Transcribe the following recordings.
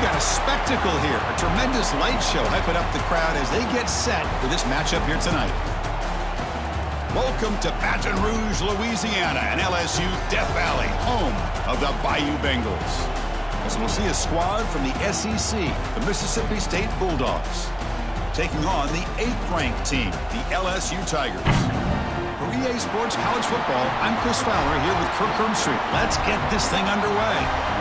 got a spectacle here. A tremendous light show hyping up the crowd as they get set for this matchup here tonight. Welcome to Baton Rouge, Louisiana, and LSU Death Valley, home of the Bayou Bengals. As we'll see a squad from the SEC, the Mississippi State Bulldogs, taking on the 8th-ranked team, the LSU Tigers. For EA Sports College Football, I'm Chris Fowler here with Kirk Hermstreet. Let's get this thing underway.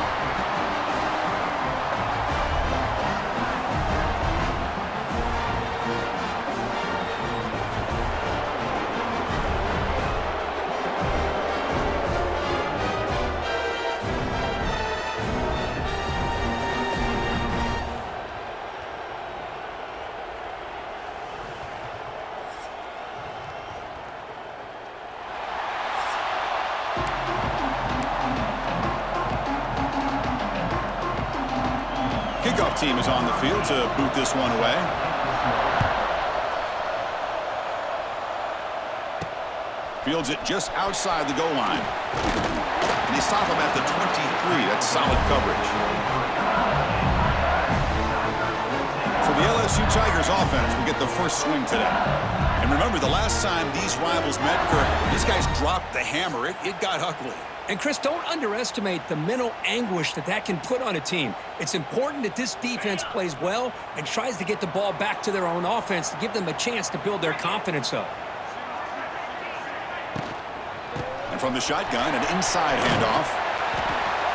Kickoff team is on the field to boot this one away. Fields it just outside the goal line. And they stop him at the 23. That's solid coverage. So the LSU Tigers offense will get the first swing today. And remember, the last time these rivals met, Kirk, these guys dropped the hammer. It got ugly. And, Chris, don't underestimate the mental anguish that can put on a team. It's important that this defense plays well and tries to get the ball back to their own offense to give them a chance to build their confidence up. And from the shotgun, an inside handoff.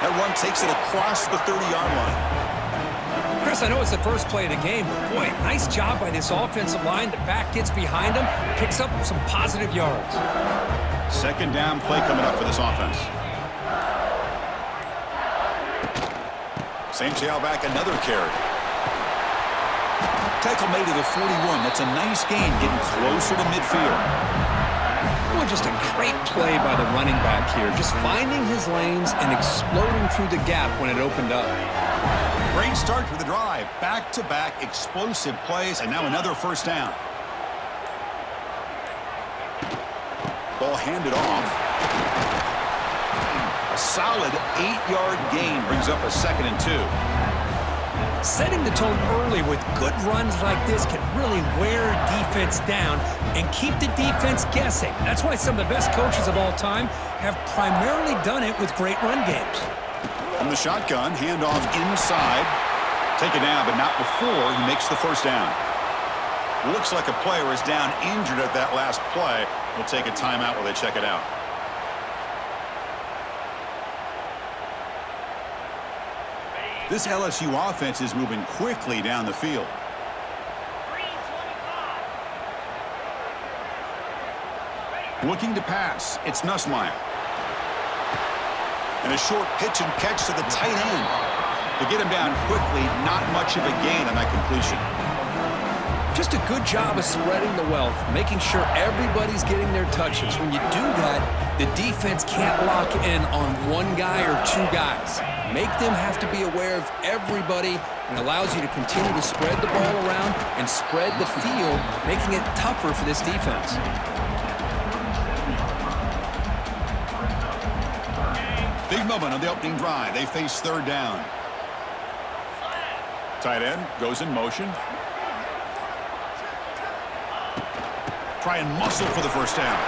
That one takes it across the 30-yard line. Chris, I know it's the first play of the game, but, boy, nice job by this offensive line. The back gets behind them, picks up some positive yards. Second down play coming up for this offense. Same tailback, another carry. Tackle made to the 41. That's a nice gain, getting closer to midfield. Well, just a great play by the running back here. Just finding his lanes and exploding through the gap when it opened up. Great start to the drive. Back-to-back explosive plays, and now another first down. Ball handed off. A solid 8-yard gain brings up a 2nd and 2. Setting the tone early with good runs like this can really wear defense down and keep the defense guessing. That's why some of the best coaches of all time have primarily done it with great run games. From the shotgun, handoff inside. Taken down, but not before he makes the first down. Looks like a player is down injured at that last play. We'll take a timeout while they check it out. This LSU offense is moving quickly down the field. Looking to pass. It's Nussmeier. And a short pitch and catch to the tight end. To get him down quickly, not much of a gain on that completion. Just a good job of spreading the wealth, making sure everybody's getting their touches. When you do that, the defense can't lock in on one guy or two guys. Make them have to be aware of everybody, and allows you to continue to spread the ball around and spread the field, making it tougher for this defense. Big moment on the opening drive. They face third down. Tight end goes in motion. Try and muscle for the first down.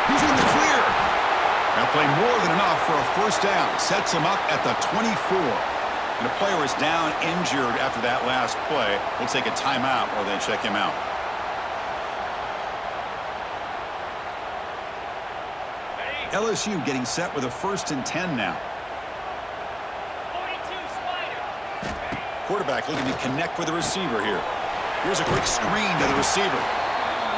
He's in the clear. That play more than enough for a first down. Sets him up at the 24. And the player is down injured after that last play. We'll take a timeout while they check him out. LSU getting set with a 1st and 10 now. Quarterback looking to connect with the receiver here. Here's a quick screen to the receiver.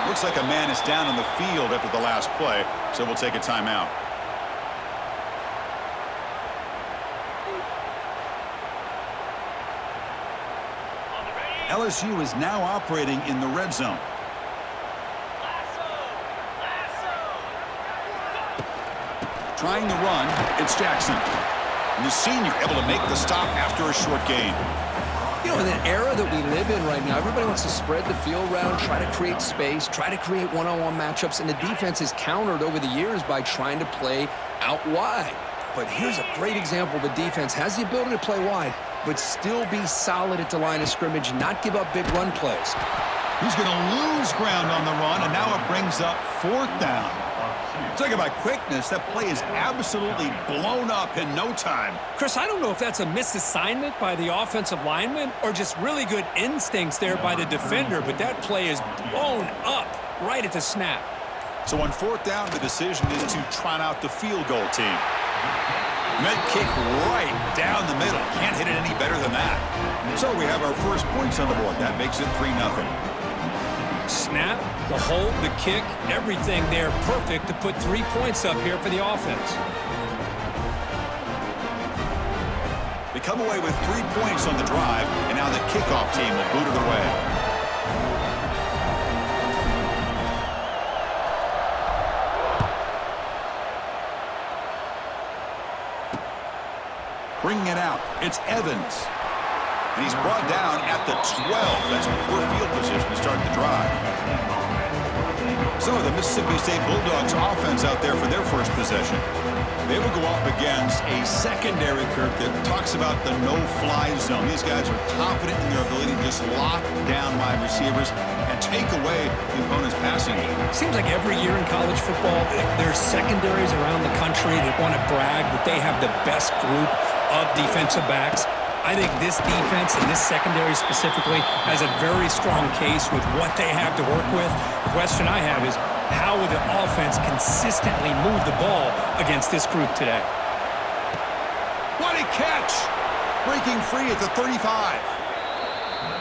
Looks like a man is down on the field after the last play, so we'll take a timeout. LSU is now operating in the red zone. Trying to run, it's Jackson. And the senior able to make the stop after a short gain. You know, in an era that we live in right now, everybody wants to spread the field around, try to create space, try to create one-on-one matchups, and the defense is countered over the years by trying to play out wide. But here's a great example. The defense has the ability to play wide, but still be solid at the line of scrimmage, not give up big run plays. He's going to lose ground on the run, and now it brings up 4th down. Talk about quickness. That play is absolutely blown up in no time. Chris, I don't know if that's a misassignment by the offensive lineman or just really good instincts there by the defender, but that play is blown up right at the snap. So on 4th down, the decision is to trot out the field goal team. Med kick right down the middle. Can't hit it any better than that. So we have our first points on the board. That makes it 3-0. Snap, the hold, the kick, everything there perfect to put 3 points up here for the offense. They come away with 3 points on the drive, and now the kickoff team will boot it away. Bringing it out, it's Evans. And he's brought down at the 12. That's poor field position to start the drive. So the Mississippi State Bulldogs offense out there for their first possession. They will go up against a secondary, Kirk, that talks about the no-fly zone. These guys are confident in their ability to just lock down wide receivers and take away the opponent's passing game. Seems like every year in college football, there's secondaries around the country that want to brag that they have the best group of defensive backs. I think this defense and this secondary specifically has a very strong case with what they have to work with. The question I have is, how will the offense consistently move the ball against this group today? What a catch! Breaking free at the 35.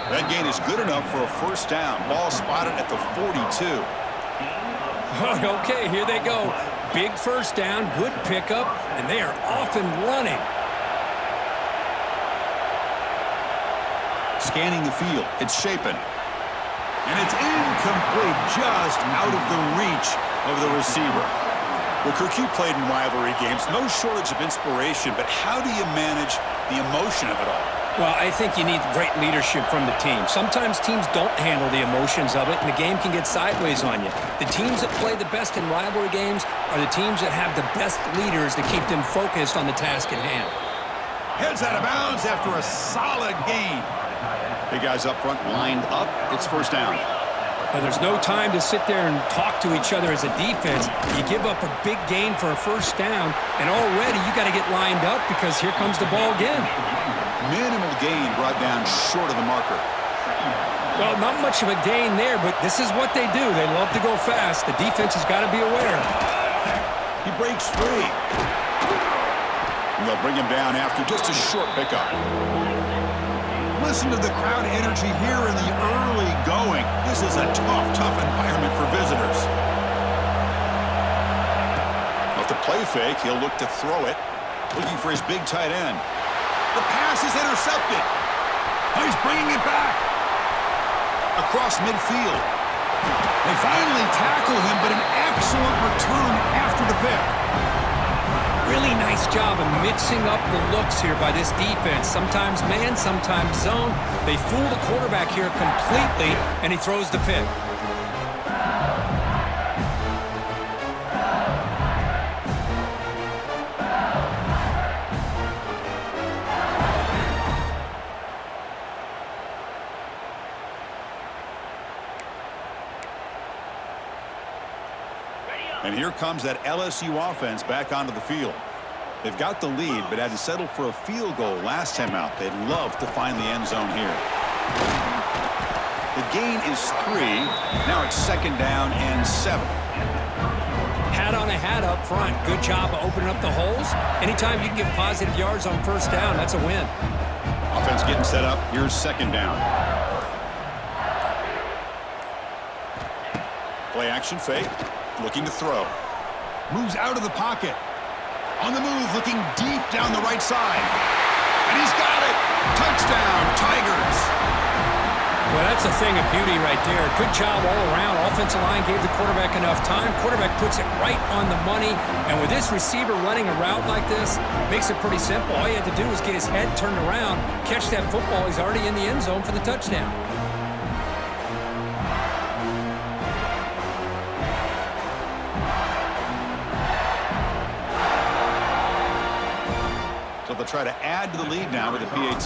That gain is good enough for a first down. Ball spotted at the 42. Okay, here they go. Big first down, good pickup, and they are off and running. Scanning the field. It's Shapen. And it's incomplete, just out of the reach of the receiver. Well, Kirk, you played in rivalry games. No shortage of inspiration, but how do you manage the emotion of it all? Well, I think you need great leadership from the team. Sometimes teams don't handle the emotions of it, and the game can get sideways on you. The teams that play the best in rivalry games are the teams that have the best leaders that keep them focused on the task at hand. Heads out of bounds after a solid gain. Big guys up front lined up. It's first down. Well, there's no time to sit there and talk to each other as a defense. You give up a big gain for a first down, and already you got to get lined up because here comes the ball again. Minimal gain brought down short of the marker. Well, not much of a gain there, but this is what they do. They love to go fast. The defense has got to be aware. He breaks free. And they'll bring him down after just a short pickup. Listen to the crowd energy here in the early going. This is a tough environment for visitors. Off the play fake, he'll look to throw it. Looking for his big tight end. The pass is intercepted. Oh, he's bringing it back. Across midfield. They finally tackle him, but an excellent return after the pick. Really nice job of mixing up the looks here by this defense. Sometimes man, sometimes zone. They fool the quarterback here completely, and he throws the pick. And here comes that LSU offense back onto the field. They've got the lead, but had to settle for a field goal last time out. They'd love to find the end zone here. The gain is 3. Now it's second down and 7. Hat on a hat up front. Good job of opening up the holes. Anytime you can get positive yards on first down, that's a win. Offense getting set up. Here's second down. Play action fake. Looking to throw. Moves out of the pocket. On the move, looking deep down the right side. And he's got it. Touchdown, Tigers. Well, that's a thing of beauty right there. Good job all around. Offensive line gave the quarterback enough time. Quarterback puts it right on the money. And with this receiver running a route like this, makes it pretty simple. All you had to do was get his head turned around, catch that football. He's already in the end zone for the touchdown. So they'll try to add to the lead now with the PAT.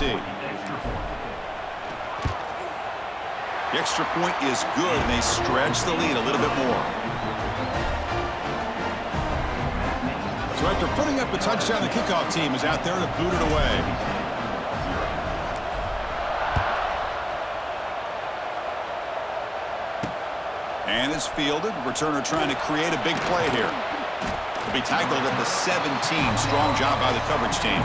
The extra point is good, and they stretch the lead a little bit more. So after putting up a touchdown, the kickoff team is out there to boot it away. And it's fielded. Returner trying to create a big play here. He'll be tackled at the 17. Strong job by the coverage team.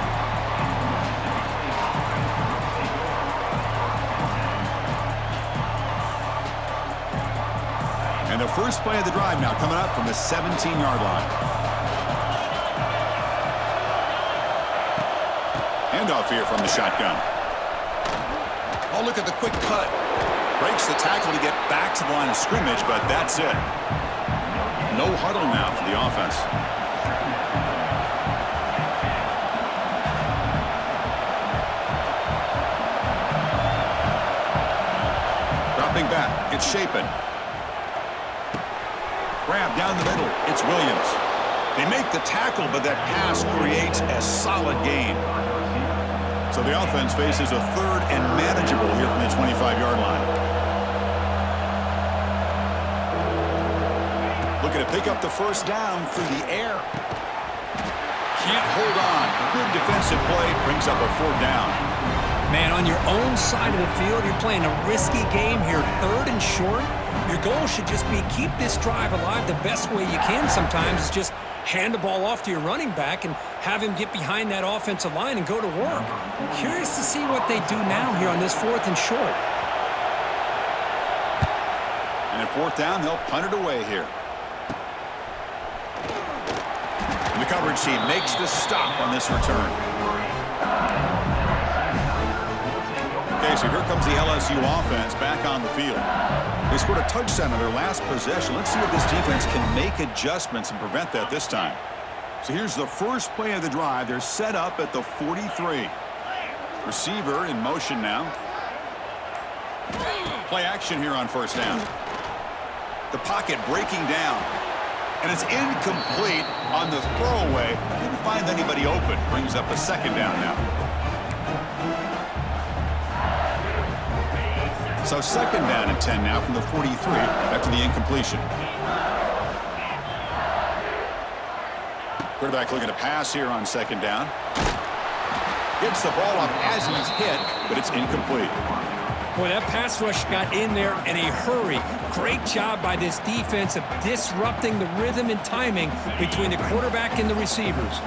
And the first play of the drive now coming up from the 17-yard line. Handoff here from the shotgun. Oh, look at the quick cut. Breaks the tackle to get back to the line of scrimmage, but that's it. No huddle now for the offense. Dropping back. It's Shapen. Grab down the middle. It's Williams. They make the tackle, but that pass creates a solid gain. So the offense faces a third and manageable here from the 25-yard line. Looking to pick up the first down through the air. Can't hold on. Good defensive play brings up a fourth down. Man, on your own side of the field, you're playing a risky game here, third and short. Your goal should just be keep this drive alive the best way you can sometimes. Is just hand the ball off to your running back and have him get behind that offensive line and go to work. Curious to see what they do now here on this fourth and short. And at fourth down, they'll punt it away here. And the coverage team makes the stop on this return. Okay, so here comes the LSU offense back on the field. They scored a touchdown on their last possession. Let's see if this defense can make adjustments and prevent that this time. So here's the first play of the drive. They're set up at the 43. Receiver in motion now. Play action here on first down. The pocket breaking down. And it's incomplete on the throwaway. Didn't find anybody open. Brings up a second down now. So second down and 10 now from the 43 after the incompletion. Quarterback looking to pass here on second down. Gets the ball off as he's hit, but it's incomplete. Boy, that pass rush got in there in a hurry. Great job by this defense of disrupting the rhythm and timing between the quarterback and the receivers.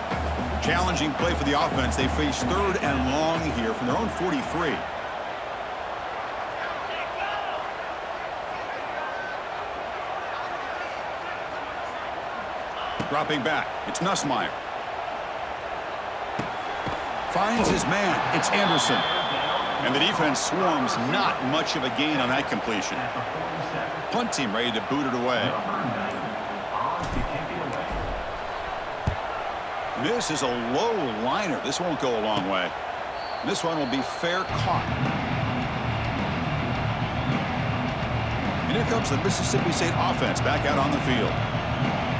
Challenging play for the offense. They face third and long here from their own 43. Dropping back. It's Nussmeier. Finds his man. It's Anderson. And the defense swarms. Not much of a gain on that completion. Punt team ready to boot it away. This is a low liner. This won't go a long way. This one will be fair caught. And here comes the Mississippi State offense back out on the field.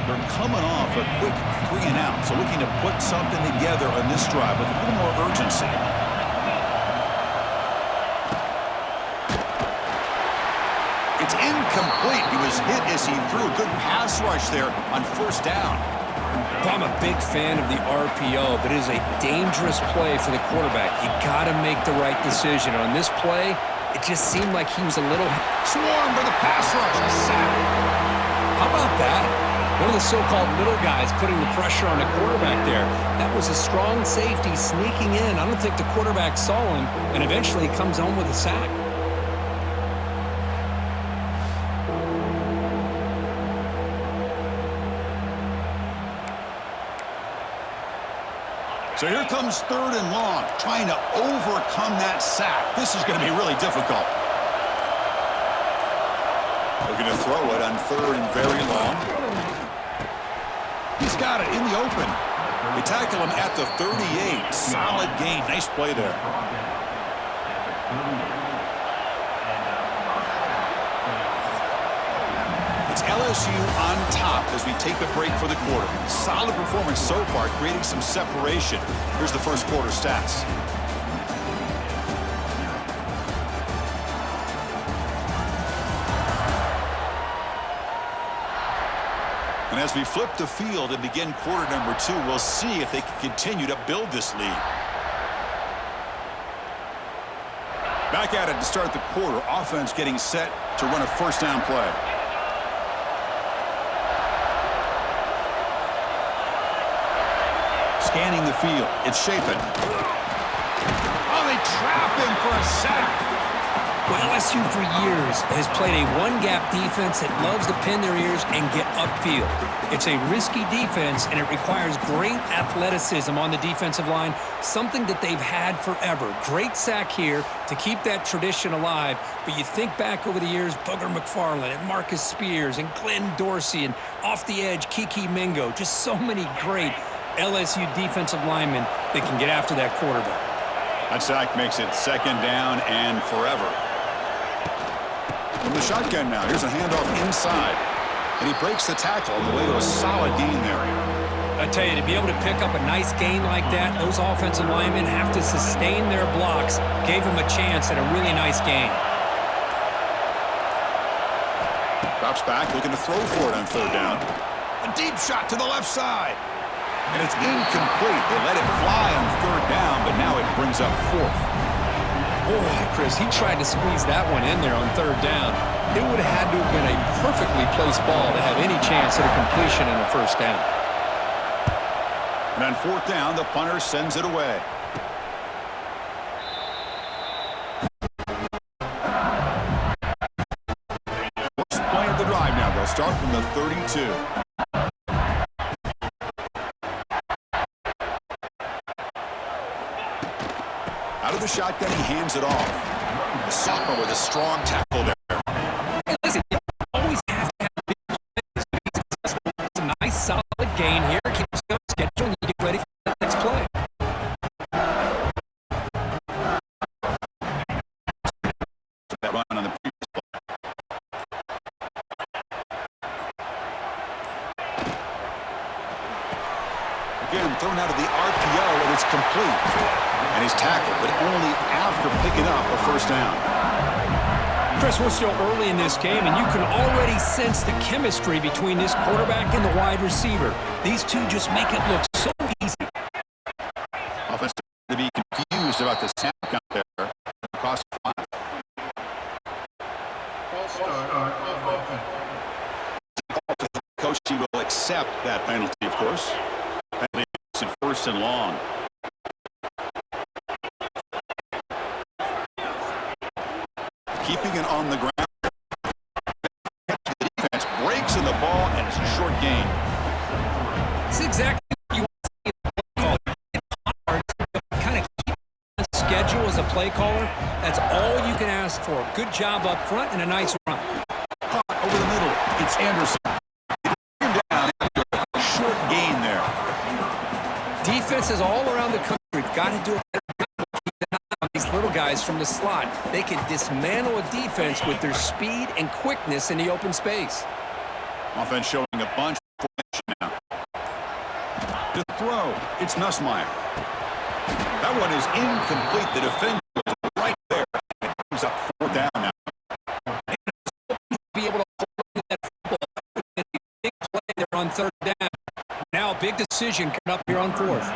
They're coming off a quick 3 and out, so looking to put something together on this drive with a little more urgency. It's incomplete. He was hit as he threw. Good pass rush there on first down. I'm a big fan of the RPO, but it is a dangerous play for the quarterback. You got to make the right decision. On this play, it just seemed like he was a little... Swarmed by the pass rush. A sack. How about that? One of the so-called little guys putting the pressure on the quarterback there. That was a strong safety sneaking in. I don't think the quarterback saw him, and eventually he comes home with a sack. So here comes third and long, trying to overcome that sack. This is going to be really difficult. Looking to throw it on third and very long. He's got it in the open. They tackle him at the 38. Solid gain. Nice play there. It's LSU LSU on top as we take a break for the quarter. Solid performance so far, creating some separation. Here's the first quarter stats. And as we flip the field and begin quarter number 2, we'll see if they can continue to build this lead. Back at it to start the quarter. Offense getting set to run a first down play. Scanning the field. It's Chapin. Oh, they trap him for a sack. Well, LSU for years has played a one-gap defense that loves to pin their ears and get upfield. It's a risky defense, and it requires great athleticism on the defensive line, something that they've had forever. Great sack here to keep that tradition alive, but you think back over the years, Booger McFarland and Marcus Spears and Glenn Dorsey and off the edge, Kiki Mingo, just so many great LSU defensive linemen that can get after that quarterback. That sack makes it second down and forever. From the shotgun now, here's a handoff inside. And he breaks the tackle on the way to a solid gain there. I tell you, to be able to pick up a nice gain like that, those offensive linemen have to sustain their blocks. Gave him a chance at a really nice gain. Drops back, looking to throw for it on third down. A deep shot to the left side. And it's incomplete. They let it fly on third down, but now it brings up fourth. Boy, Chris, he tried to squeeze that one in there on third down. It would have had to have been a perfectly placed ball to have any chance at a completion in a first down. And on fourth down, the punter sends it away. First play of the drive now. They'll start from the 32. Out of the shotgun, he hands it off. The sophomore with a strong tackle there. Hey, listen, you always have to have big plays. It's a nice, solid gain here. Keeps you on schedule, and you get ready for the next play. That run on the previous play. Again, thrown out of the RPO, and it's complete. And he's tackled, but only after picking up a first down. Chris, we're still early in this game, and you can already sense the chemistry between this quarterback and the wide receiver. These two just make it look so easy. Offense to be confused about the snap count there. Cost 5. Coach will accept that penalty, of course. Penalty in first and long. Keeping it on the ground. The defense breaks in the ball, and it's a short gain. It's exactly what you want to see in a play caller. Kind of keep on schedule as a play caller. That's all you can ask for. Good job up front and a nice run. Caught over the middle. It's Anderson. Down after a short gain there. Defenses all around the country have got to do a better job of keeping an eye on these little guys from the slot. They can dismantle a defense with their speed and quickness in the open space. Offense showing a bunch of formation now. The throw. It's Nussmeier. That one is incomplete. The defender was right there. It brings up fourth down now. Be able to hold that football. Big play there on third down. Now a big decision coming up here on fourth.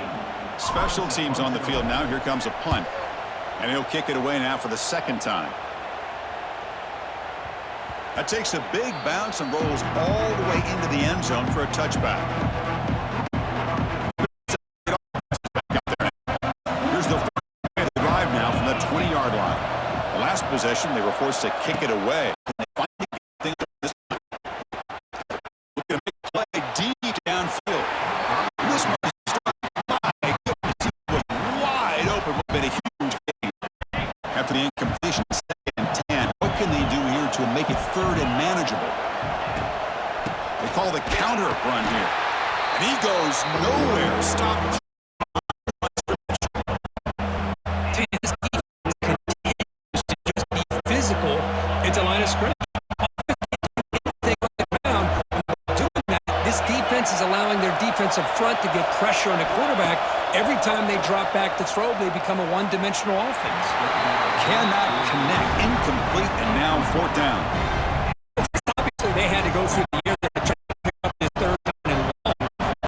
Special teams on the field now. Here comes a punt. And he'll kick it away now for the second time. That takes a big bounce and rolls all the way into the end zone for a touchback. Here's the first play of the drive now from the 20-yard line. The last possession, they were forced to kick it away. They finally get things this time. Looking to make a play deep downfield. This one was wide open. Would have been a huge gain. After the incompletion, second and 10. What can they do here to make it third and manageable? They call the counter run here. And he goes nowhere. Stop. His defense continues to just be physical into line of scrimmage. They on the ground, defensive front to get pressure on the quarterback. Every time they drop back to throw, they become a one-dimensional offense. Cannot connect. Incomplete, and now fourth down. Obviously, they had to go through the air to try to pick up this third down and long.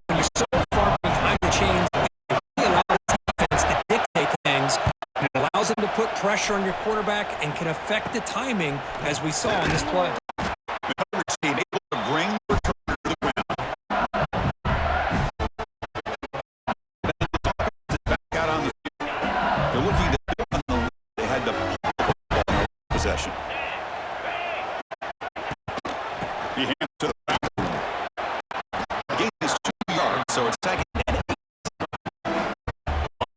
When you're so far behind the chains, it really allows the defense to dictate things. It allows them to put pressure on your quarterback and can affect the timing, as we saw in this play. Team able to bring the return to the ground. Back out on the field. They're looking to build on the lead. They had to pull the ball in possession. He hands to the back. The game is 2 yards, so it's second and 8.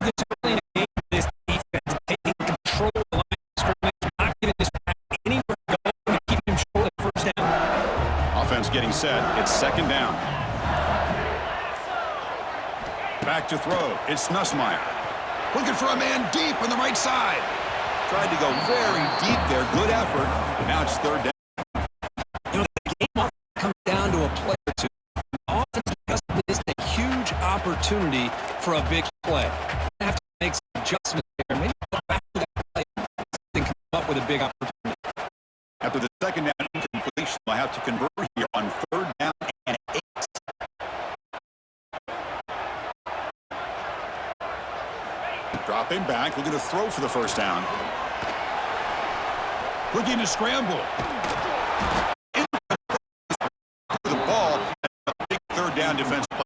This early in the game, this defense taking control of the line of scrimmage, not giving this back anywhere to go, and keeping him short of the first down. Offense getting set. It's second down. Back to throw. It's Nussmeier. Looking for a man deep on the right side. Tried to go very deep there. Good effort. Now it's third down. You know, the game often comes down to a play or two. The offense just missed a huge opportunity for a big play. They have to make some adjustments there. Maybe go back to that play and come up with a big opportunity. After the second down incompletion, they'll have to convert here on third down and 8. Dropping back, looking to throw for the first down. Looking to scramble. The ball, a big third down defensive play.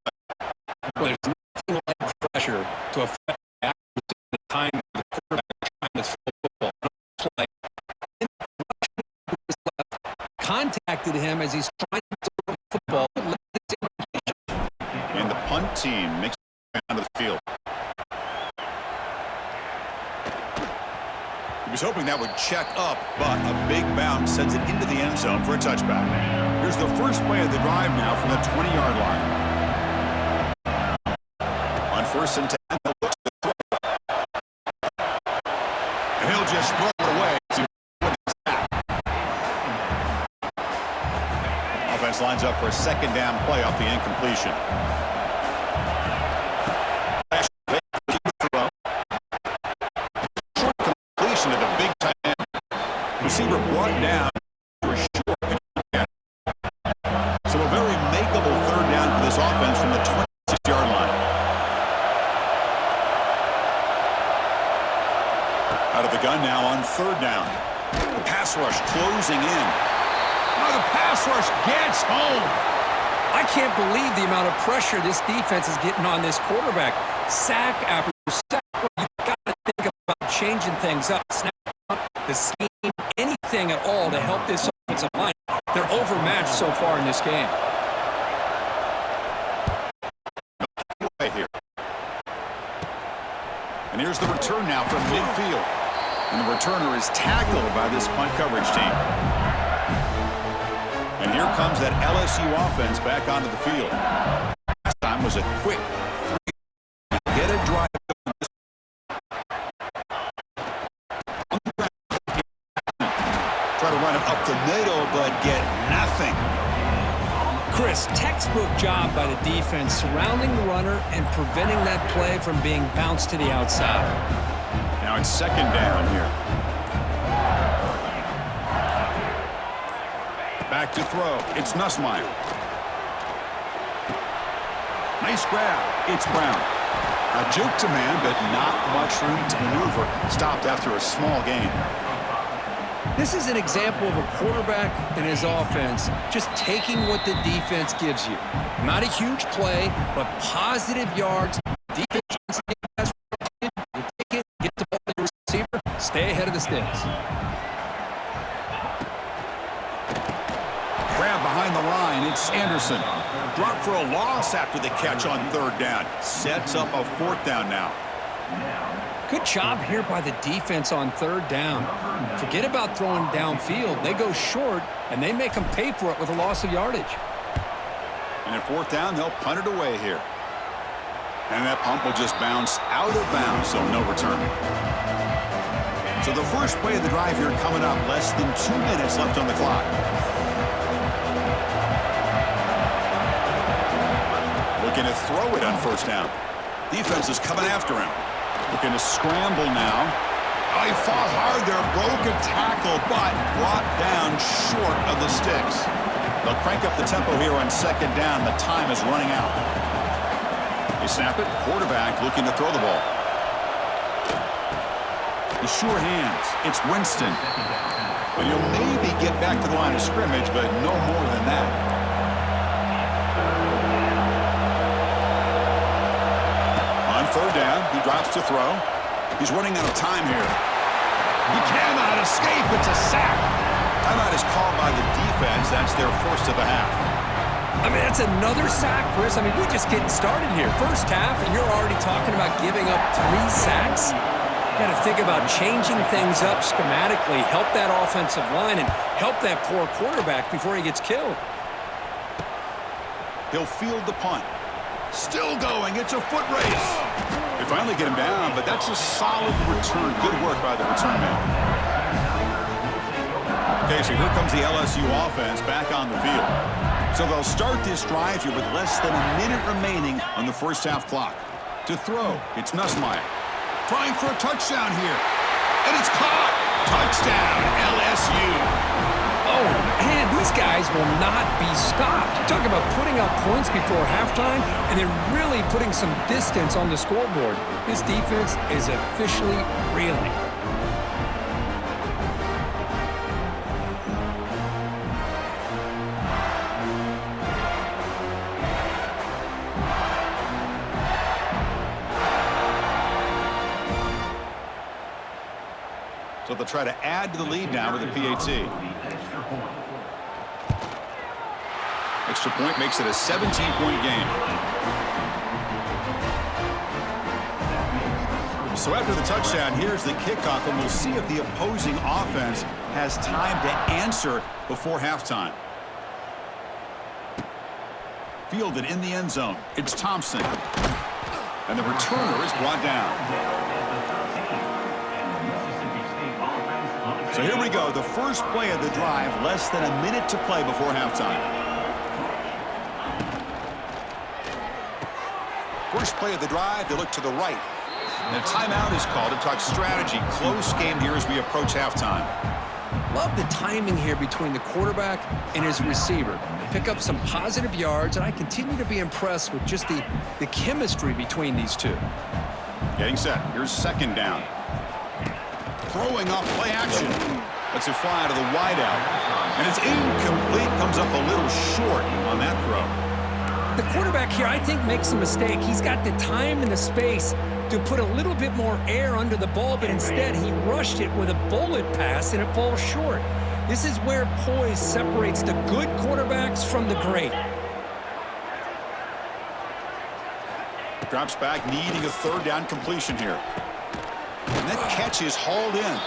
Well, there's nothing like pressure to affect the accuracy of the time of the quarterback trying to throw the football. Play. Contacted him as he's trying to throw the football. And the punt team makes it down to the field. He was hoping that would check up, but a big bounce sends it into the end zone for a touchback. Here's the first play of the drive now from the 20-yard line. On first and 10, he'll look to throw. And he'll just throw it away. Offense lines up for a second down play off the incompletion. Completion of the big tight end. Receiver brought down. So a very makeable third down for this offense from the 26-yard line. Out of the gun now on third down. The pass rush closing in. Oh, the pass rush gets home. I can't believe the amount of pressure this defense is getting on this quarterback. Sack after sack. You've got to think about changing things up. Snap up, the scheme, anything at all to help this offensive line. They're overmatched so far in this game. Here. And here's the return now from midfield. And the returner is tackled by this punt coverage team. And here comes that LSU offense back onto the field. Last time was a quick get a drive. Try to run it up the middle, but get nothing. Chris, textbook job by the defense surrounding the runner and preventing that play from being bounced to the outside. Now it's second down here. Back to throw. It's Nussmeier. Nice grab. It's Brown. A juke to man, but not much room to maneuver. Stopped after a small gain. This is an example of a quarterback and his offense just taking what the defense gives you. Not a huge play, but positive yards. Defense wants to get you take it, get the ball to the receiver, stay ahead of the sticks. Grab behind the line. It's Anderson. Drop for a loss after the catch on third down. Sets up a fourth down now. Good job here by the defense on third down. Forget about throwing downfield. They go short, and they make them pay for it with a loss of yardage. And at fourth down, they'll punt it away here. And that punt will just bounce out of bounds, so no return. So the first play of the drive here coming up. Less than 2 minutes left on the clock. Looking to throw it on first down. Defense is coming after him. Looking to scramble now. Oh, he fought hard there. Broke a tackle, but brought down short of the sticks. They'll crank up the tempo here on second down. The time is running out. They snap it. Quarterback looking to throw the ball. The sure hands. It's Winston. But he'll maybe get back to the line of scrimmage, but no more than that. On third down, he drops to throw. He's running out of time here. He cannot escape. It's a sack. Timeout is called by the defense. That's their first of the half. I mean, that's another sack, Chris. I mean, we're just getting started here. First half, and you're already talking about giving up 3 sacks. Got to think about changing things up schematically, help that offensive line, and help that poor quarterback before he gets killed. He'll field the punt. Still going. It's a foot race. They finally get him down, but that's a solid return. Good work by the return man. Okay, so here comes the LSU offense back on the field. So they'll start this drive here with less than a minute remaining on the first half clock. To throw, it's Nussmeier. Trying for a touchdown here. And it's caught. Touchdown, LSU. Oh, man, these guys will not be stopped. Talk about putting up points before halftime and then really putting some distance on the scoreboard. This defense is officially reeling. So they'll try to add to the lead now with a PAT. Extra point makes it a 17-point game. So after the touchdown, here's the kickoff, and we'll see if the opposing offense has time to answer before halftime. Fielded in the end zone. It's Thompson. And the returner is brought down. So here we go, the first play of the drive, less than a minute to play before halftime. First play of the drive, they look to the right. And a timeout is called to talk strategy. Close game here as we approach halftime. Love the timing here between the quarterback and his receiver. Pick up some positive yards, and I continue to be impressed with just the chemistry between these two. Getting set. Here's second down. Throwing off play action. Lets it fly out of the wideout. And it's incomplete. Comes up a little short on that throw. The quarterback here, I think, makes a mistake. He's got the time and the space to put a little bit more air under the ball, but instead he rushed it with a bullet pass, and it falls short. This is where poise separates the good quarterbacks from the great. Drops back, needing a third down completion here. And that catch is hauled in.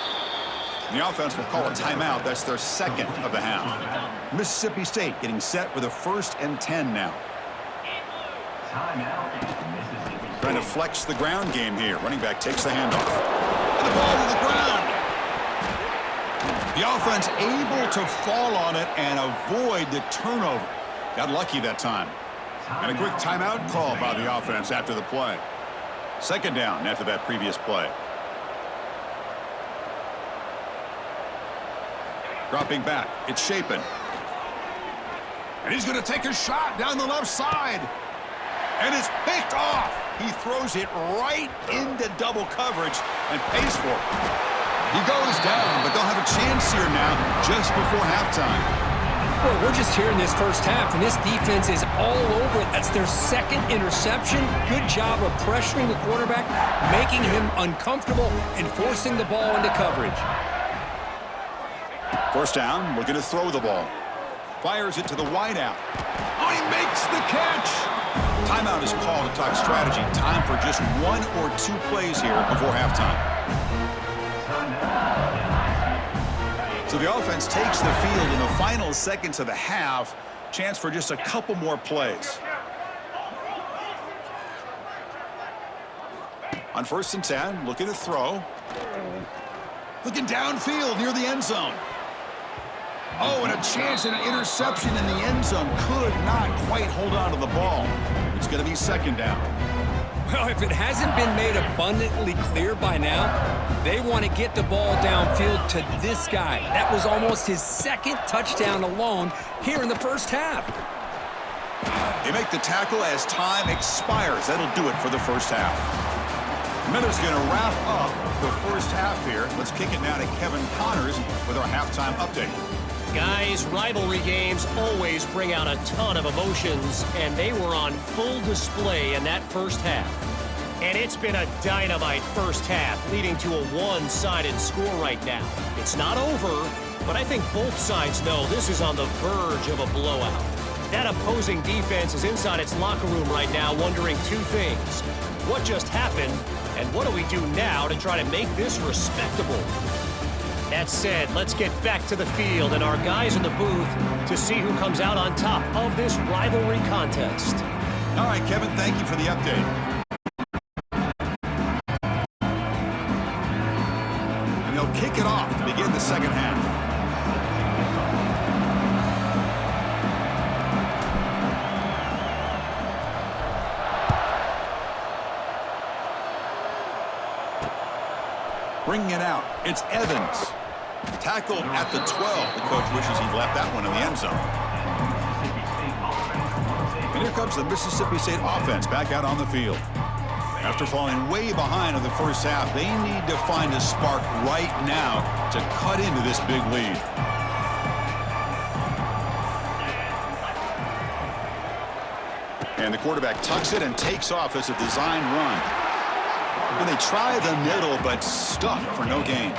And the offense will call a timeout. That's their second of the half. Mississippi State getting set with a 1st and 10 now. Trying to flex the ground game here. Running back takes the handoff. And the ball to the ground. The offense able to fall on it and avoid the turnover. Got lucky that time. And a quick timeout call by the offense after the play. Second down after that previous play. Dropping back. It's Shapen. And he's going to take a shot down the left side. And it's picked off. He throws it right into double coverage and pays for it. He goes down, but they'll have a chance here now just before halftime. Well, we're just here in this first half, and this defense is all over it. That's their second interception. Good job of pressuring the quarterback, making him uncomfortable, and forcing the ball into coverage. First down, looking to throw the ball. Fires it to the wideout. Oh, he makes the catch. Timeout is called to talk strategy. Time for just 1 or 2 plays here before halftime. So the offense takes the field in the final seconds of the half. Chance for just a couple more plays. On 1st and 10, looking to throw. Looking downfield near the end zone. Oh, and a chance at an interception in the end zone. Could not quite hold on to the ball. It's going to be second down. Well, if it hasn't been made abundantly clear by now, they want to get the ball downfield to this guy. That was almost his second touchdown alone here in the first half. They make the tackle as time expires. That'll do it for the first half. Miller's going to wrap up the first half here. Let's kick it now to Kevin Connors with our halftime update. Guys, rivalry games always bring out a ton of emotions, and they were on full display in that first half. And it's been a dynamite first half, leading to a one-sided score right now. It's not over, but I think both sides know this is on the verge of a blowout. That opposing defense is inside its locker room right now wondering two things. What just happened, and what do we do now to try to make this respectable? That said, let's get back to the field and our guys in the booth to see who comes out on top of this rivalry contest. All right, Kevin, thank you for the update. And they'll kick it off to begin the second half. Bringing it out, it's Evans. Tackled at the 12. The coach wishes he'd left that one in the end zone. And here comes the Mississippi State offense back out on the field. After falling way behind in the first half, they need to find a spark right now to cut into this big lead. And the quarterback tucks it and takes off as a design run. And they try the middle, but stuffed for no gain.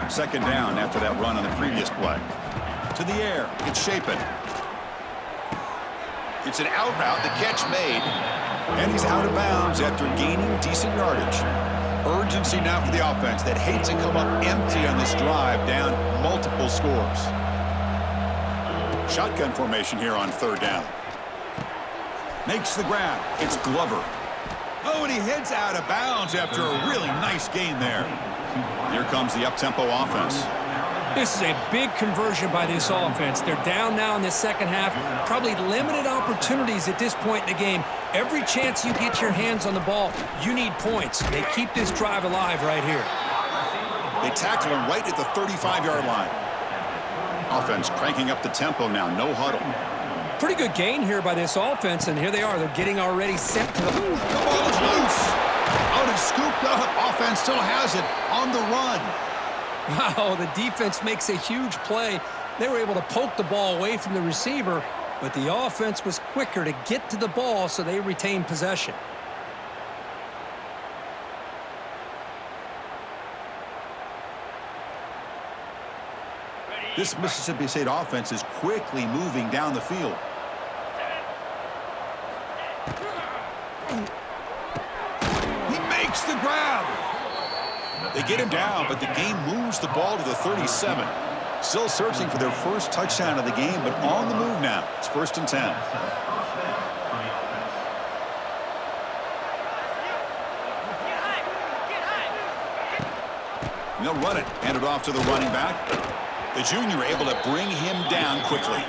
Second down after that run on the previous play. To the air, it's Shapen. It's an out route, the catch made. And he's out of bounds after gaining decent yardage. Urgency now for the offense that hates to come up empty on this drive, down multiple scores. Shotgun formation here on third down. Makes the grab. It's Glover. Oh, and he heads out of bounds after a really nice gain there. Here comes the up-tempo offense. This is a big conversion by this offense. They're down now in the second half. Probably limited opportunities at this point in the game. Every chance you get your hands on the ball, you need points. They keep this drive alive right here. They tackle him right at the 35-yard line. Offense cranking up the tempo now, no huddle. Pretty good gain here by this offense, and here they are. They're getting already set to the... The ball is loose. Out and scooped up. Offense still has it on the run. Wow, the defense makes a huge play. They were able to poke the ball away from the receiver, but the offense was quicker to get to the ball, so they retained possession. This Mississippi State offense is quickly moving down the field. He makes the grab. They get him down, but the game moves the ball to the 37. Still searching for their first touchdown of the game, but on the move now. It's 1st and 10. And they'll run it. Hand it off to the running back. The junior able to bring him down quickly.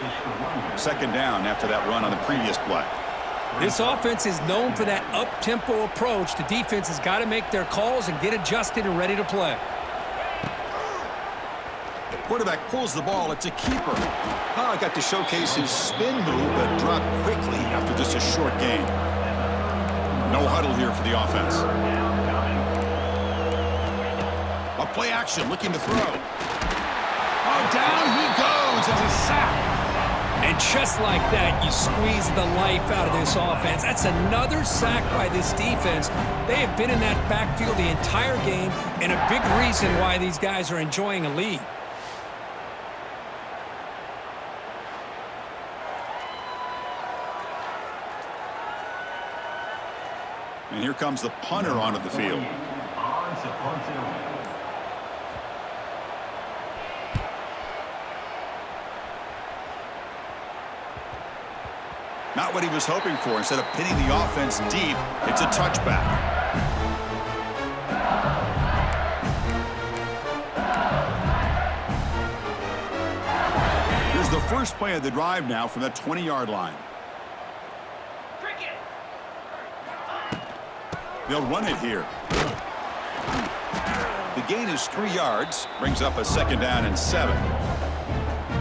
Second down after that run on the previous play. This offense is known for that up-tempo approach. The defense has got to make their calls and get adjusted and ready to play. The quarterback pulls the ball. It's a keeper. Oh, got to showcase his spin move, but dropped quickly after just a short gain. No huddle here for the offense. A play action, looking to throw. Oh, down he goes. It's a sack. And just like that, you squeeze the life out of this offense. That's another sack by this defense. They have been in that backfield the entire game, and a big reason why these guys are enjoying a lead. And here comes the punter onto the field. Not what he was hoping for. Instead of pinning the offense deep, it's a touchback. Here's the first play of the drive now from the 20-yard line. They'll run it here. The gain is 3 yards, brings up a 2nd down and 7.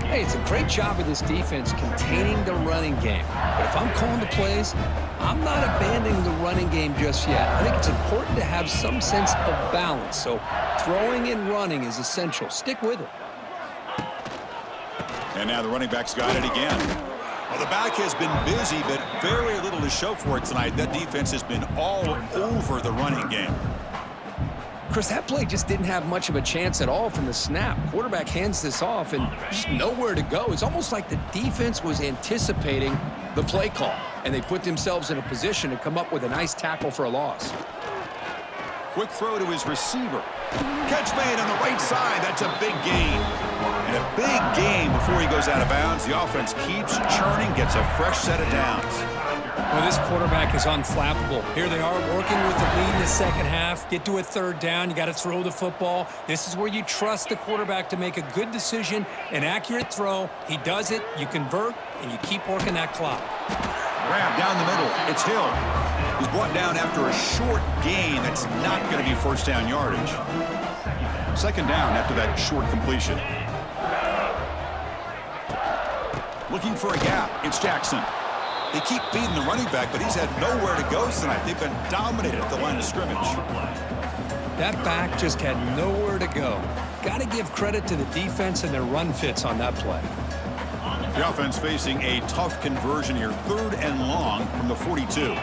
Hey, it's a great job of this defense containing the running game. But if I'm calling the plays, I'm not abandoning the running game just yet. I think it's important to have some sense of balance. So throwing and running is essential. Stick with it. And now the running back's got it again. Well, the back has been busy, but very little to show for it tonight. That defense has been all over the running game. Chris, that play just didn't have much of a chance at all from the snap. Quarterback hands this off and just nowhere to go. It's almost like the defense was anticipating the play call, and they put themselves in a position to come up with a nice tackle for a loss. Quick throw to his receiver. Catch made on the right side. That's a big gain. And a big gain before he goes out of bounds. The offense keeps churning, gets a fresh set of downs. Well, this quarterback is unflappable. Here they are working with the lead in the second half. Get to a 3rd down. You got to throw the football. This is where you trust the quarterback to make a good decision, an accurate throw. He does it. You convert, and you keep working that clock. Grab down the middle. It's Hill. He's brought down after a short gain. That's not going to be 1st down yardage. 2nd down after that short completion. Looking for a gap. It's Jackson. They keep feeding the running back, but he's had nowhere to go tonight. They've been dominated at the line of scrimmage. That back just had nowhere to go. Got to give credit to the defense and their run fits on that play. The offense facing a tough conversion here. 3rd and long from the 42.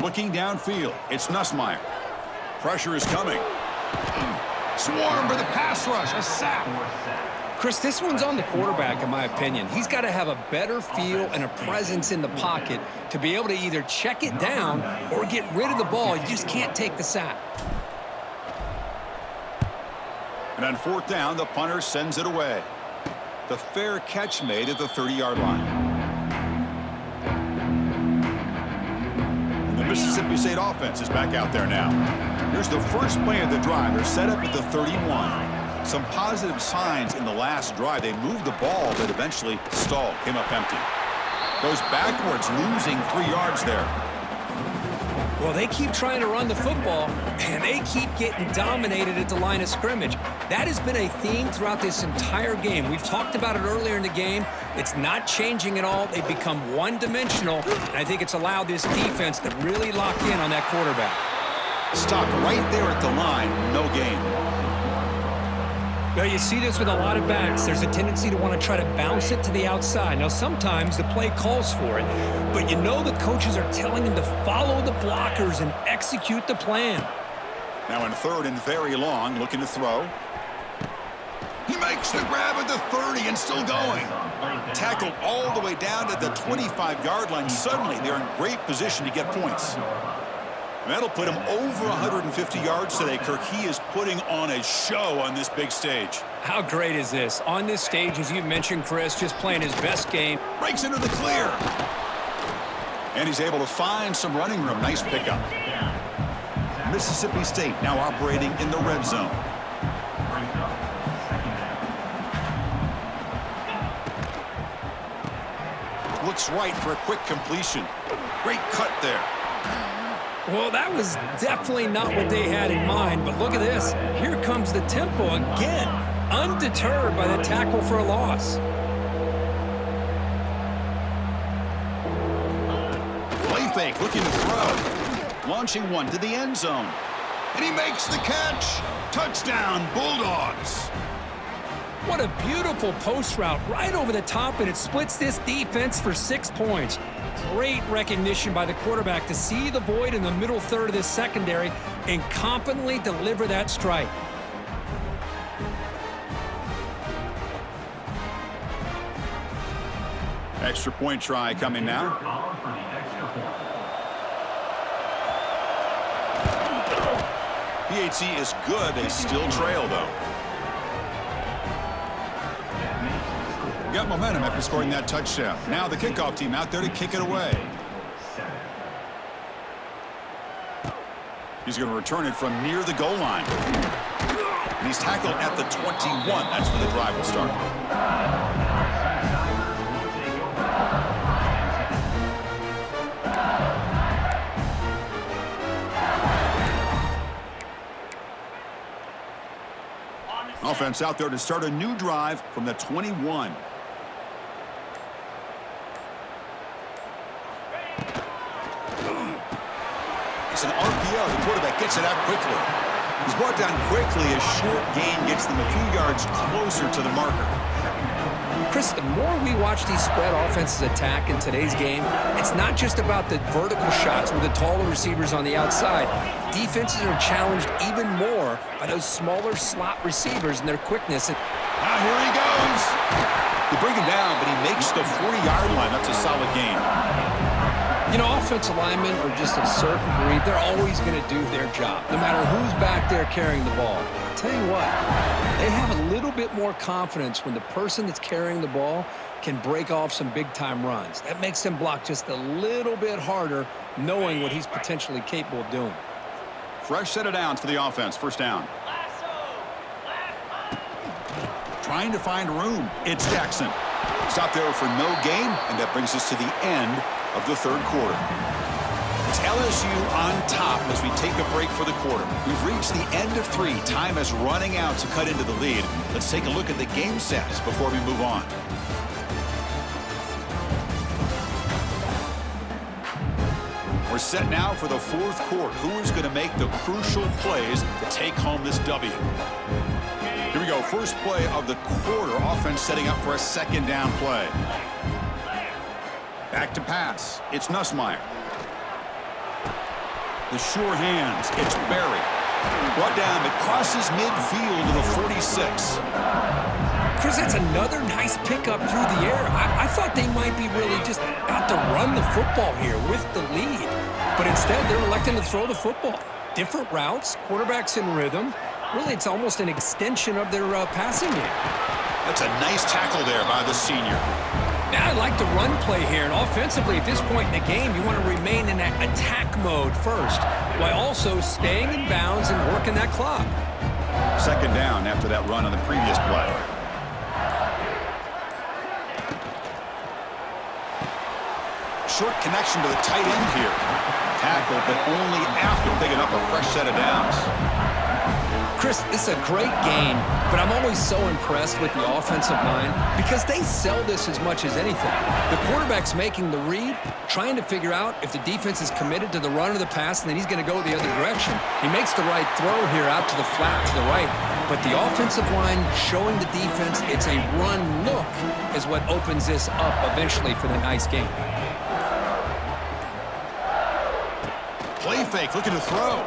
Looking downfield, it's Nussmeier. Pressure is coming. Swarm for the pass rush. A sack. Chris, this one's on the quarterback, in my opinion. He's got to have a better feel and a presence in the pocket to be able to either check it down or get rid of the ball. You just can't take the sack. And on 4th down, the punter sends it away. The fair catch made at the 30-yard line. And the Mississippi State offense is back out there now. Here's the first play of the drive. They're set up at the 31. Some positive signs in the last drive. They moved the ball, but eventually stalled, came up empty. Goes backwards, losing 3 yards there. Well, they keep trying to run the football, and they keep getting dominated at the line of scrimmage. That has been a theme throughout this entire game. We've talked about it earlier in the game. It's not changing at all. They've become one-dimensional, and I think it's allowed this defense to really lock in on that quarterback. Stopped right there at the line, no gain. Well, you see this with a lot of backs. There's a tendency to want to try to bounce it to the outside. Now, sometimes the play calls for it, but you know the coaches are telling them to follow the blockers and execute the plan. Now in 3rd and very long, looking to throw. He makes the grab at the 30 and still going. Tackled all the way down to the 25-yard line. Suddenly, they're in great position to get points. And that'll put him over 150 yards today, Kirk. He is putting on a show on this big stage. How great is this? On this stage, as you mentioned, Chris, just playing his best game. Breaks into the clear. And he's able to find some running room. Nice pickup. Mississippi State now operating in the red zone. Looks right for a quick completion. Great cut there. Well, that was definitely not what they had in mind, but look at this. Here comes the tempo again, undeterred by the tackle for a loss. Play fake, looking to throw. Launching one to the end zone. And he makes the catch. Touchdown, Bulldogs. What a beautiful post route right over the top, and it splits this defense for 6 points. Great recognition by the quarterback to see the void in the middle third of this secondary and confidently deliver that strike. Extra point try coming now. PHC is good. They still trail, though. Got momentum after scoring that touchdown. Now the kickoff team out there to kick it away. He's going to return it from near the goal line. And he's tackled at the 21. That's where the drive will start. Offense out there to start a new drive from the 21. It's an RPO. The quarterback gets it out quickly. He's brought down quickly. A short gain gets them a few yards closer to the marker. Chris, the more we watch these spread offenses attack in today's game, it's not just about the vertical shots with the taller receivers on the outside. Defenses are challenged even more by those smaller slot receivers and their quickness. Now here he goes. They bring him down, but he makes the 40-yard line. That's a solid gain. You know, offensive linemen are just a certain breed. They're always going to do their job, no matter who's back there carrying the ball. I'll tell you what, they have a little bit more confidence when the person that's carrying the ball can break off some big-time runs. That makes them block just a little bit harder, knowing what he's potentially capable of doing. Fresh set of downs for the offense. First down. Trying to find room. It's Jackson. Stop there for no gain, and that brings us to the end of the third quarter. It's LSU on top as we take a break for the quarter. We've reached the end of 3. Time is running out to cut into the lead. Let's take a look at the game sets before we move on. We're set now for the fourth quarter. Who is going to make the crucial plays to take home this W? Here we go. First play of the quarter. Offense setting up for a second down play. Back to pass. It's Nussmeier. The sure hands. It's Berry. Brought down. It crosses midfield to the 46. Chris, that's another nice pickup through the air. I thought they might be really just out to run the football here with the lead. But instead, they're electing to throw the football. Different routes, quarterbacks in rhythm. Really, it's almost an extension of their passing game. That's a nice tackle there by the senior. Now, I like the run play here. And offensively, at this point in the game, you want to remain in that attack mode first, while also staying in bounds and working that clock. Second down after that run on the previous play. Short connection to the tight end here. Tackle, but only after picking up a fresh set of downs. Chris, this is a great game, but I'm always so impressed with the offensive line because they sell this as much as anything. The quarterback's making the read, trying to figure out if the defense is committed to the run or the pass, and then he's going to go the other direction. He makes the right throw here out to the flat to the right, but the offensive line showing the defense it's a run look is what opens this up eventually for the nice game. Play fake, looking to throw.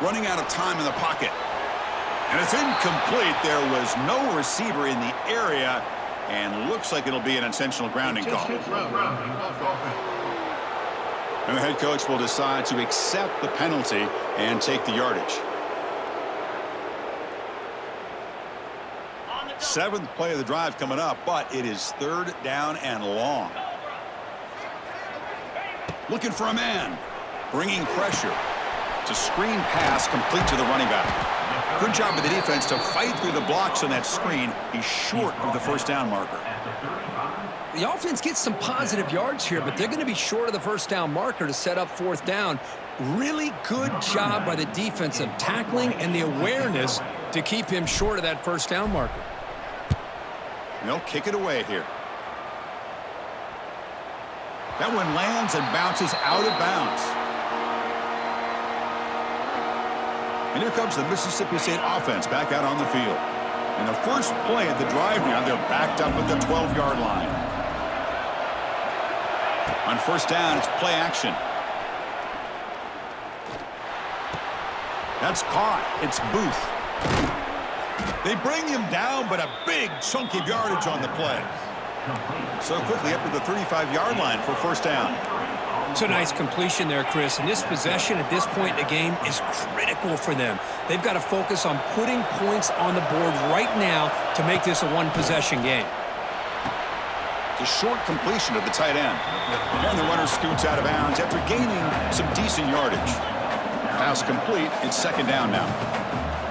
Running out of time in the pocket. And it's incomplete. There was no receiver in the area, and looks like it'll be an intentional grounding call. And the head coach will decide to accept the penalty and take the yardage. Seventh play of the drive coming up, but it is third down and long. Looking for a man. Bringing pressure. It's a screen pass complete to the running back. Good job of the defense to fight through the blocks on that screen. He's short of the first down marker. The offense gets some positive yards here, but they're going to be short of the first down marker to set up fourth down. Really good job by the defense of tackling and the awareness to keep him short of that first down marker. They'll kick it away here. That one lands and bounces out of bounds. And here comes the Mississippi State offense back out on the field. And the first play of the drive now, they're backed up at the 12-yard line. On first down, it's play action. That's caught. It's Booth. They bring him down, but a big chunk of yardage on the play. So quickly up to the 35-yard line for first down. It's a nice completion there, Chris. And this possession at this point in the game is critical for them. They've got to focus on putting points on the board right now to make this a one-possession game. It's a short completion of the tight end. And the runner scoots out of bounds after gaining some decent yardage. Pass complete. It's second down now.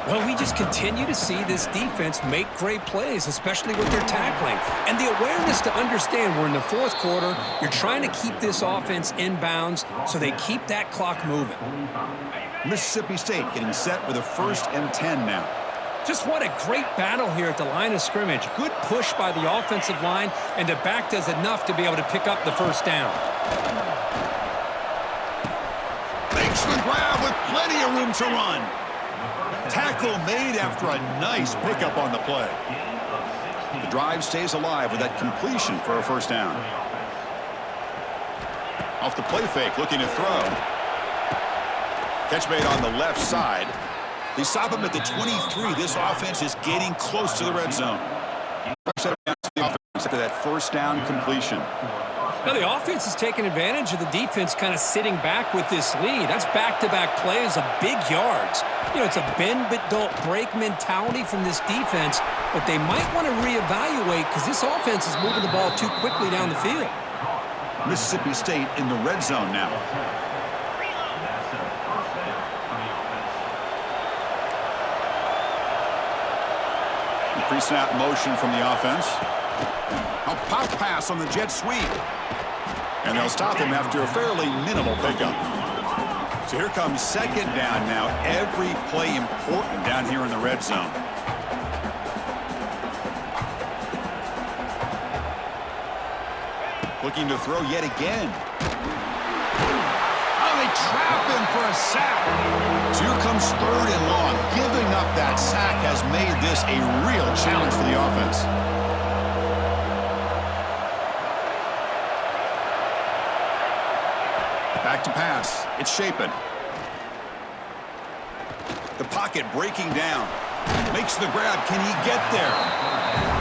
Well, we just continue to see this defense make great plays, especially with their tackling. And the awareness to understand we're in the fourth quarter, you're trying to keep this offense in bounds so they keep that clock moving. Mississippi State getting set for the 1st and 10 now. Just what a great battle here at the line of scrimmage. Good push by the offensive line, and the back does enough to be able to pick up the first down. Makes the grab with plenty of room to run. Tackle made after a nice pickup on the play. The drive stays alive with that completion for a first down. Off the play fake, looking to throw. Catch made on the left side. They stop him at the 23. This offense is getting close to the red zone. After that first down completion. Now the offense is taking advantage of the defense kind of sitting back with this lead. That's back-to-back plays of big yards. You know, it's a bend but don't break mentality from this defense, but they might want to reevaluate because this offense is moving the ball too quickly down the field. Mississippi State in the red zone now. Pre-snap motion from the offense. A pop pass on the jet sweep. And they'll stop him after a fairly minimal pickup. So here comes second down now. Every play important down here in the red zone. Looking to throw yet again. Oh, they trap him for a sack. So here comes third and long. Giving up that sack has made this a real challenge for the offense. Back to pass. It's Shapen. The pocket breaking down. Makes the grab. Can he get there?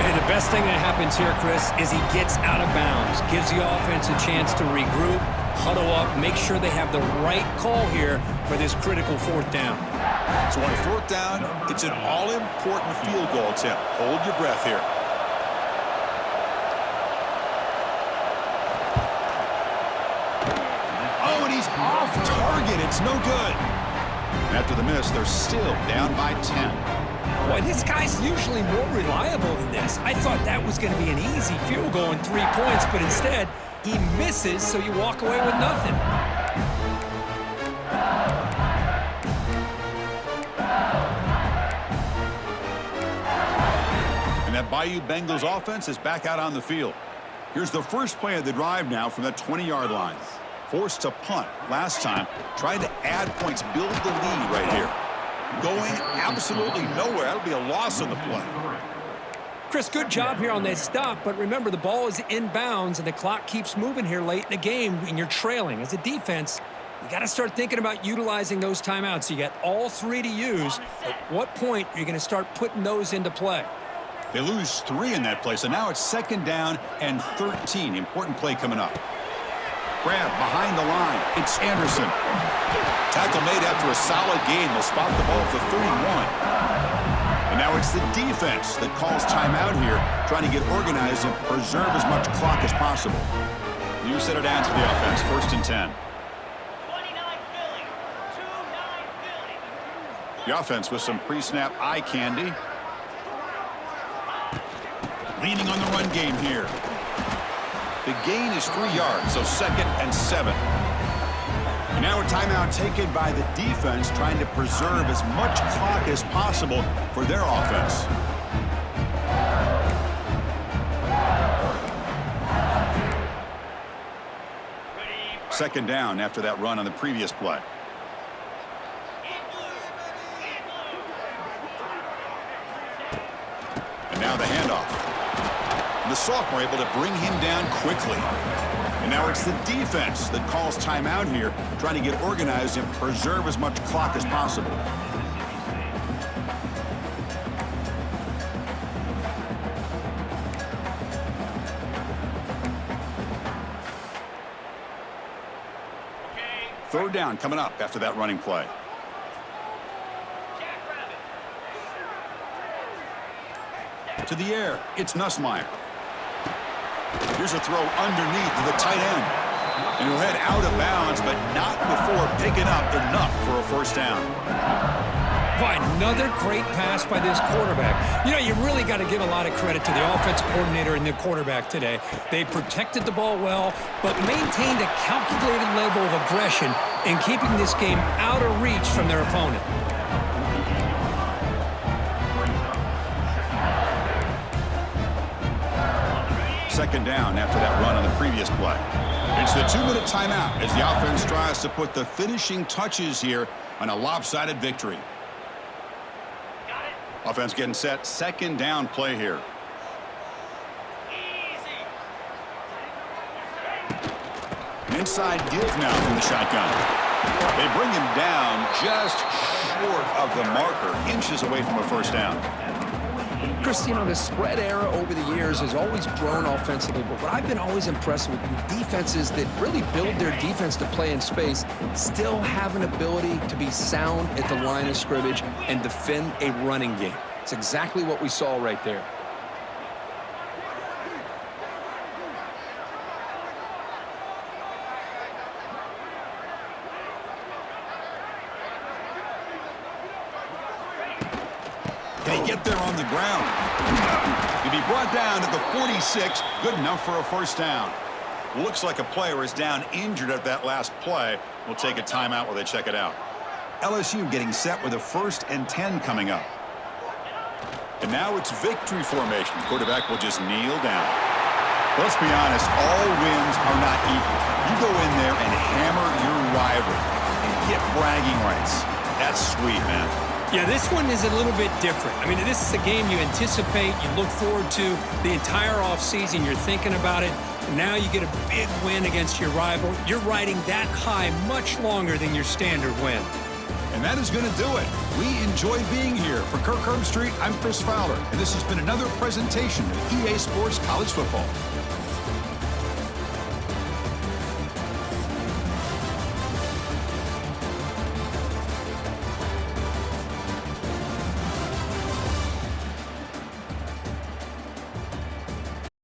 And the best thing that happens here, Chris, is he gets out of bounds. Gives the offense a chance to regroup, huddle up, make sure they have the right call here for this critical fourth down. So on fourth down, it's an all-important field goal attempt. Hold your breath here. Oh, and he's off target. It's no good. And after the miss, they're still down by 10. Boy, this guy's usually more reliable than this. I thought that was going to be an easy field goal and 3 points, but instead, he misses, so you walk away with nothing. And that Bayou Bengals offense is back out on the field. Here's the first play of the drive now from that 20-yard line. Forced to punt last time. Trying to add points, build the lead right here. Going absolutely nowhere. That'll be a loss on the play. Chris, good job here on that stop, but remember the ball is inbounds and the clock keeps moving here late in the game and you're trailing. As a defense, you got to start thinking about utilizing those timeouts. You got all 3 to use. At what point are you going to start putting those into play? They lose 3 in that play, so now it's second down and 13. Important play coming up. Grab behind the line. It's Anderson. Tackle made after a solid gain. They'll spot the ball at the 31. And now it's the defense that calls timeout here, trying to get organized and preserve as much clock as possible. New set of downs for the offense. First and 10. The offense with some pre-snap eye candy. Leaning on the run game here. The gain is 3 yards, so second and 7. And now a timeout taken by the defense, trying to preserve as much clock as possible for their offense. Second down after that run on the previous play. And now the handoff. The sophomore able to bring him down quickly. And now it's the defense that calls timeout here, trying to get organized and preserve as much clock as possible. Third down coming up after that running play. To the air, it's Nussmeier. Here's a throw underneath to the tight end. And he'll head out of bounds, but not before picking up enough for a first down. Boy, another great pass by this quarterback. You know, you really got to give a lot of credit to the offensive coordinator and the quarterback today. They protected the ball well, but maintained a calculated level of aggression in keeping this game out of reach from their opponent. second down after that run on the previous play. It's the 2-minute timeout as the offense tries to put the finishing touches here on a lopsided victory. Offense getting set. Second down play here. Inside give now from the shotgun. They bring him down just short of the marker, inches away from a first down. Chris, you know, the spread era over the years has always grown offensively, but what I've been always impressed with defenses that really build their defense to play in space still have an ability to be sound at the line of scrimmage and defend a running game. It's exactly what we saw right there. Can he get there on the ground? He'll be brought down to the 46. Good enough for a first down. Looks like a player is down injured at that last play. We'll take a timeout while they check it out. LSU getting set with a 1st and 10 coming up. And now it's victory formation. The quarterback will just kneel down. Let's be honest, all wins are not equal. You go in there and hammer your rival and get bragging rights. That's sweet, man. Yeah, this one is a little bit different. I mean, this is a game you anticipate, you look forward to the entire offseason. You're thinking about it. And now you get a big win against your rival. You're riding that high much longer than your standard win. And that is going to do it. We enjoy being here. For Kirk Herbstreit, I'm Chris Fowler, and this has been another presentation of EA Sports College Football.